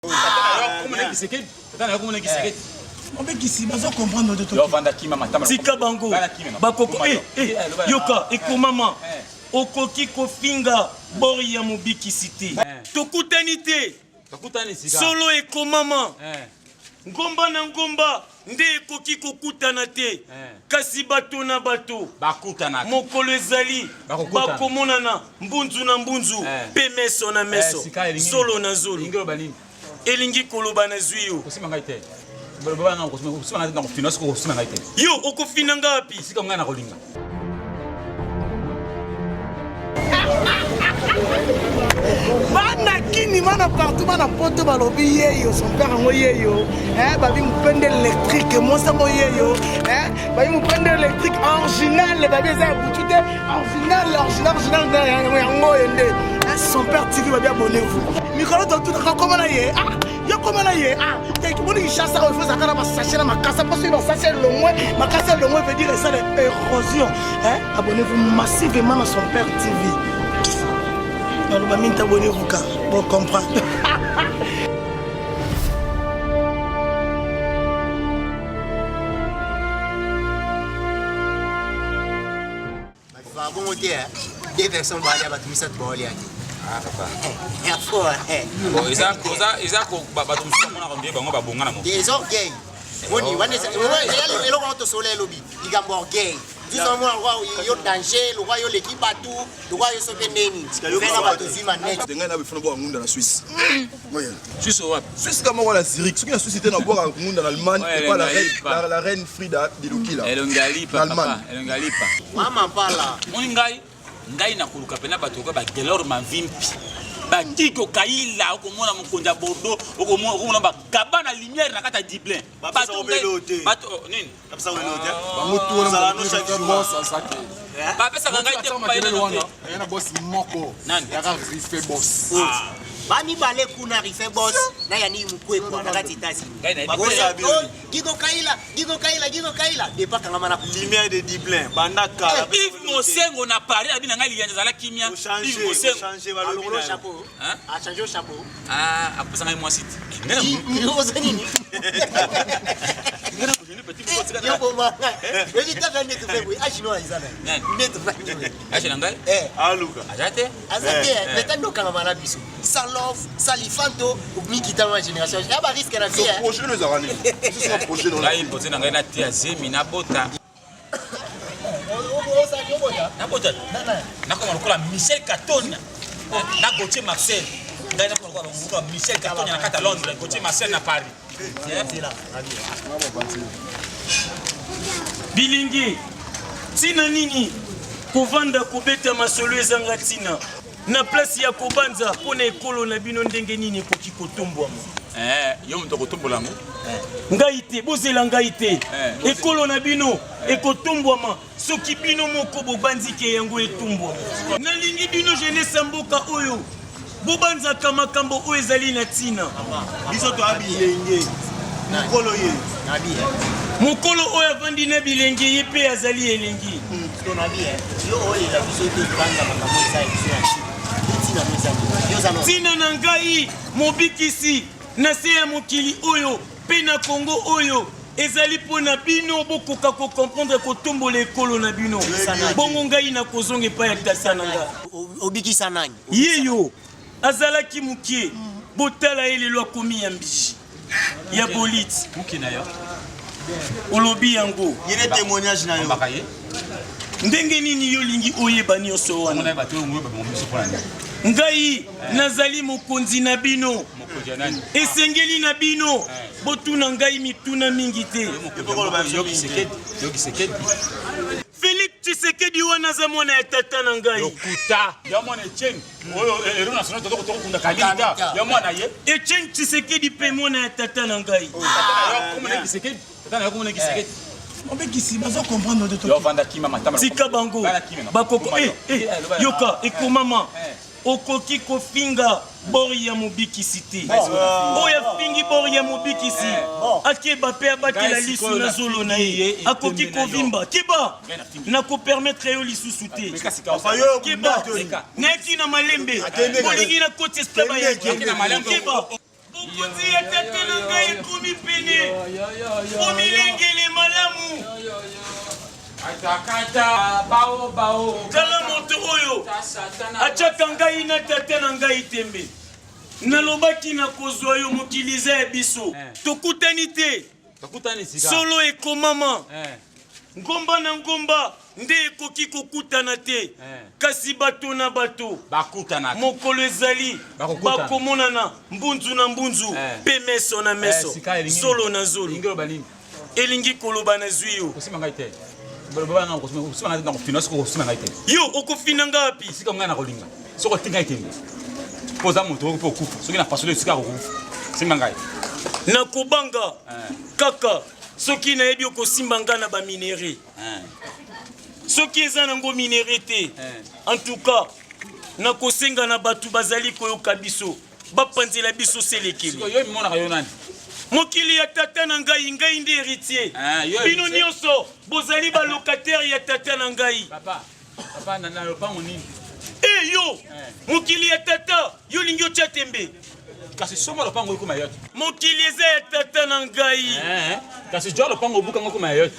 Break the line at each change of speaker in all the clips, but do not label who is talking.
On peut ici, mais on comprend notre truc.
Tika bango, bakoko, yoka, eko mama, okoki kofinga, bori ya mobiki cité. Tokutanite, solo eko mama, ngomba na ngomba, nde ekoki kokutana te, kasi bato na bato, mokolo ezali, bakomonana, mbunzu na mbunzu, pe meso na meso, solo na zolo. Elingi koloba na zuyo. Yo, okofina ngapi?
Bana kini mana partout mana poto balobi yeyo son père ngo yeyo babi mpende électrique moi ça mo yeyo babi mpende électrique original babi ça butute original ngo yende son père TV babi abonnez-vous mikolo tout comment na ye yo comment na ye tu moni chasse ça il faut ça kana ba sachet na makasa parce que ba sachet longwe makasa longwe veut dire ça l'érosion abonnez-vous massivement à son père TV. Alors, abonnez-vous car bon comprendre.
Bon côté, des personnes vont aller à tout ça pour aller. Ah papa. Il y a fort. Bon, ils ont gay. Oni wane le roi to soleil lobby. Il a mort gay. Tout ça moi yo danger, le roi yo l'équipe partout, le roi yo sopeneni. Venga ba tuzima net.
Denga na bifuna bo ngunda na Suisse. Moyen. Suisse wapi? Suisse kama wala Zurich. Soki na Suisse était na boire ngunda en Allemagne et pas la reine Frida de Lukila.
Elongalipa papa, elongalipa.
Mama pala.
Moni ngai na kuluka pena bato ko ba gelor mavimpi. Batiko kaila okomona mokonja Bordeaux okomona ba kabana lumière na kata Dublin. Bato nini?
Kapsa welote.
Ba mutu na no chaque jour ça que.
Ba pesa ngai te pa ina no.
Yana boss moko. Ya ka rife boss.
Bani bale kuna rife boss na yani mkwe kwa nakati tasi. Gigo kaila depa kangama na
lumière de Dublin bandaka
Yves Mosengo na Paris abina ngai lianja zala kimia Yves Mosengo
changer le chapeau a changer le chapeau
apesa ngai moi site
ngena nini yo boma ebi ta vende tu febo achino izana net vende
achina ngai
aluka
azate
metando kangama na biso sans love salifanto miki ta ma génération ya ba risque na vie
projet les arani c'est son projet dans
la il pose na ngai na tia zemi na bota na bota na koma lokola Michel Katona na Gauthier Marcel ngai na koma lokola Michel Katona na kata Londres Gauthier Marcel na Paris
bilingi tina nini kovanda kobeta masolo ezanga tina na place ya kobanza pona ekolo na bino ndenge nini ekoki kotombwama
yo moto kotombola ngo
ngai te bozela ngai te ekolo na bino ekotombwama soki bino moko bobanzike yango etumbwama nalingi bino jeunesse ya mboka oyo bobanzaka makambo oyo ezali na tina
biso to abilenge mokolo ye
mokolo oyo avandi na bilenge ye mpe azali elengi tina na ngai mobikisi na se ya mokili oyo mpe na Kongo oyo ezali mpona bino bokoka kokomprendre kotombola ekolo na bino bongo ngai na kozonga epai ya tata na ngai
obikisa nani
yeyo azalaki mokie botala ye lelo akomi ya mbishi ya boliti olobi yango
yene témoignage na yo
ndenge nini yo lingi oyeba nyonso wana ngai nazali mokonzi na bino esengeli na bino botuna ngai mituna mingi te Félix Tshisekedi wana aza mwana ya tata na ngai Etienne Tshisekedi mpe mwana ya tata na ngai
On peut ici, mais on comprend notre truc.
Tika bango, bakoko, yoka, eko mama, okoki kofinga bori ya mobiki cité. Oya fingi bori ya mobiki si. Akeba pe abatela lisu na zolo na ye. Akoki kovimba. Kiba, na ko permettre yo lisusu te. Kiba, neki na malembe. Bolingi na kote staba ya kiba. Bukuti ya tata na ngai ekomi pene. Omilengele malamu.
Atakata bao.
Tala moto oyo. Achaka ngai na tata na ngai tembe. Nalobaki na kozwa yo mokiliza ya biso. Tokutani te. Solo ekomama. Ngomba na ngomba nde ekoki kokutana te. Kasi bato na bato mokolo ezali bakomonana mbunzu na mbunzu pe meso na meso zolo na zolo. Elingi koloba na zwi yo. Yo okofina ngapi? Na kobanga kaka soki na yebi okosimba nga na ba minéré. Soki eza nango minéré te. En tout cas, na kosenga na batu bazali koyoka biso, bapanzela biso selekeli. Mokili ya tata na ngai nde héritier. Bino nyonso bozali ba locataire ya tata na ngai.
Papa na lopango nini?
Yo, mokili ya tata yo lingi otia tembe.
Kasi soma lopango ko mayote.
Mokili eza ya tata na ngai.
Kasi jo lopango buka ngoko mayote.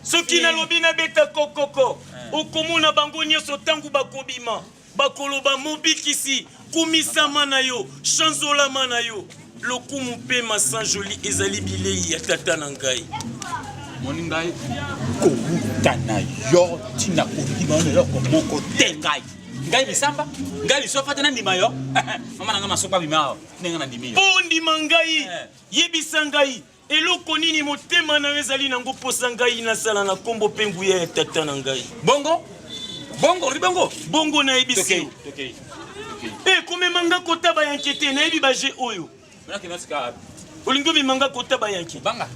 Soki na lobi na beta kokoko. Okomona bango nyonso tangu bakobima. Bakoloba mobikisi kumisama na yo, chanzolama na yo. Lokumu pe masan joli ezali bilei ya tata na ngai.
Moningai kokutana yo tina kodiba na yo komoko tengai. Ngai misamba, ngai lisofa tena ndima yo. Mama nanga masopa bimao, nenga na ndimi yo.
Ndima ngai, yebisa ngai. Eloko nini motema na ezali nango posa ngai na sala na kombo pengu ya tata na ngai. Bongo na yebisi.
Okay.
Kome manga kota ba yankete na yebi ba je oyo. Olingo bi manga kota ba yanke.
Banga.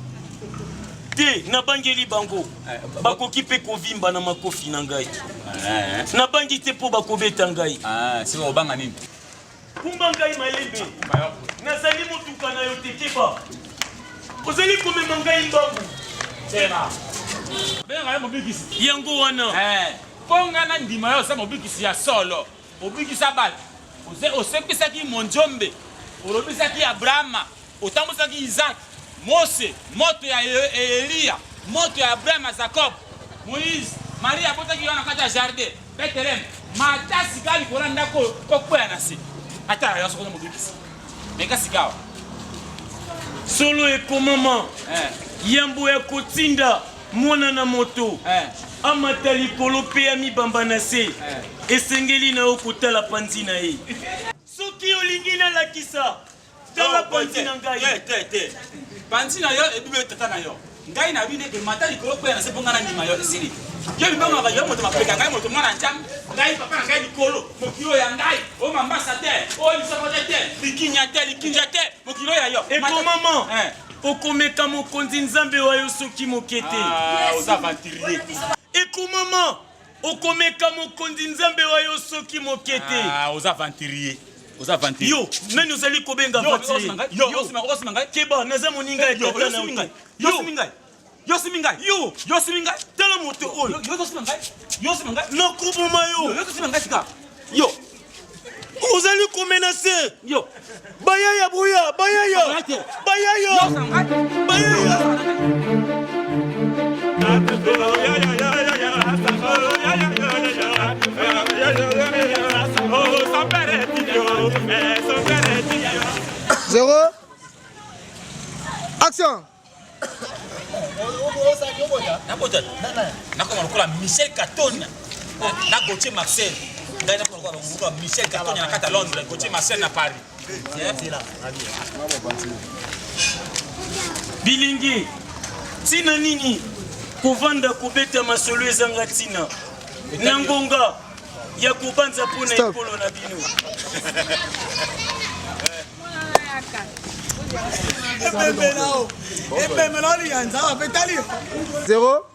Te na bangeli bango. Bakoki pe kovimba na makofi na ngai. Na bangi te po bakobeta ngai.
Si obanga nini?
Kumba ngai malembe. Nazali motuka na yo tekeba. Ozali komema ngai mbangu.
Tena. Benga ya mobikisi.
Yango wana.
Ponga na ndima yo sa mobikisi ya solo. Mobikisa bal. Osekisaki Monjombe. Olobisaki Abrahama. Otambusaki Isaac. Mose, moto ya Elia, moto ya Abraham, Jacob, Moïse, Maria botaki wana kati ya jardin, Bethlehem. Matasi kali kolanda ko kwea na si. Ata ya soko mobikisi. Meka sikawa.
Solo ekomama. Yambo ya kotinda mwana na moto. Amata likolo pe ya mibamba na se. Esengeli na okotala panzi na ye. Soki olingi na lakisa. Tala panzi na ngai.
Te. Panzi na yo edube tata na yo. Ngai na bine ke mata likolo pe na se ponga na ndima yo sili. Yo bimba ba yo moto mapeka ngai moto mwana njam. Ngai papa na ngai likolo. Mokilo ya ngai. O mamba sa te. O lisapota te. Likinja te. Mokilo ya yo.
Eko mama. Okomeka mokonzi nzambe wa yo soki mokete.
Oza aventurier.
Eko mama. Okomeka mokonzi nzambe wa yo soki mokete.
Oza aventurier.
Yo, nani ozali kobenga aventurier?
Yo,
Keba, naza moninga ya tata na uta.
Yo simingai.
Tala moto oyo.
Yo simingai.
Nakubuma yo.
Yo simingai sika.
Yo. Ozali komenase.
Yo.
Bayaya boya.
Zéro. Action.
Nakoma lokola Michel Katona. Na Gauthier Marcel. Ngai nakoma lokola Michel Katona na kata Londres, Gauthier Marcel na Paris.
Bilingi. Tina nini? Kovanda kobeta masolo ezanga tina. Nangonga ya kubanza pona ekolo na bino.
Zéro.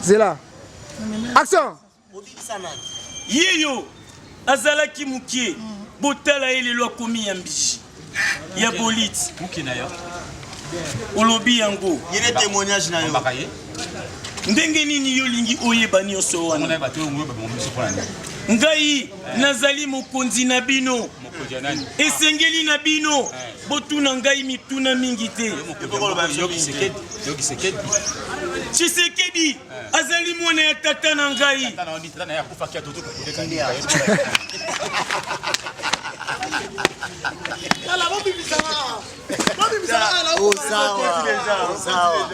Zéla. Action.
Yeyo azalaki mukie botala elelo akomi ya mbishi ya boliti
Muki na yo.
olobi yango
yene témoignage na yo
Bakaye.
ndenge nini yo lingi oyeba nyonso wana
On a battu au moins pour mon
ngai nazali mokonzi na bino esengeli na bino botuna ngai mituna mingi te Tshisekedi azali mwana ya tata na ngai
Sawa.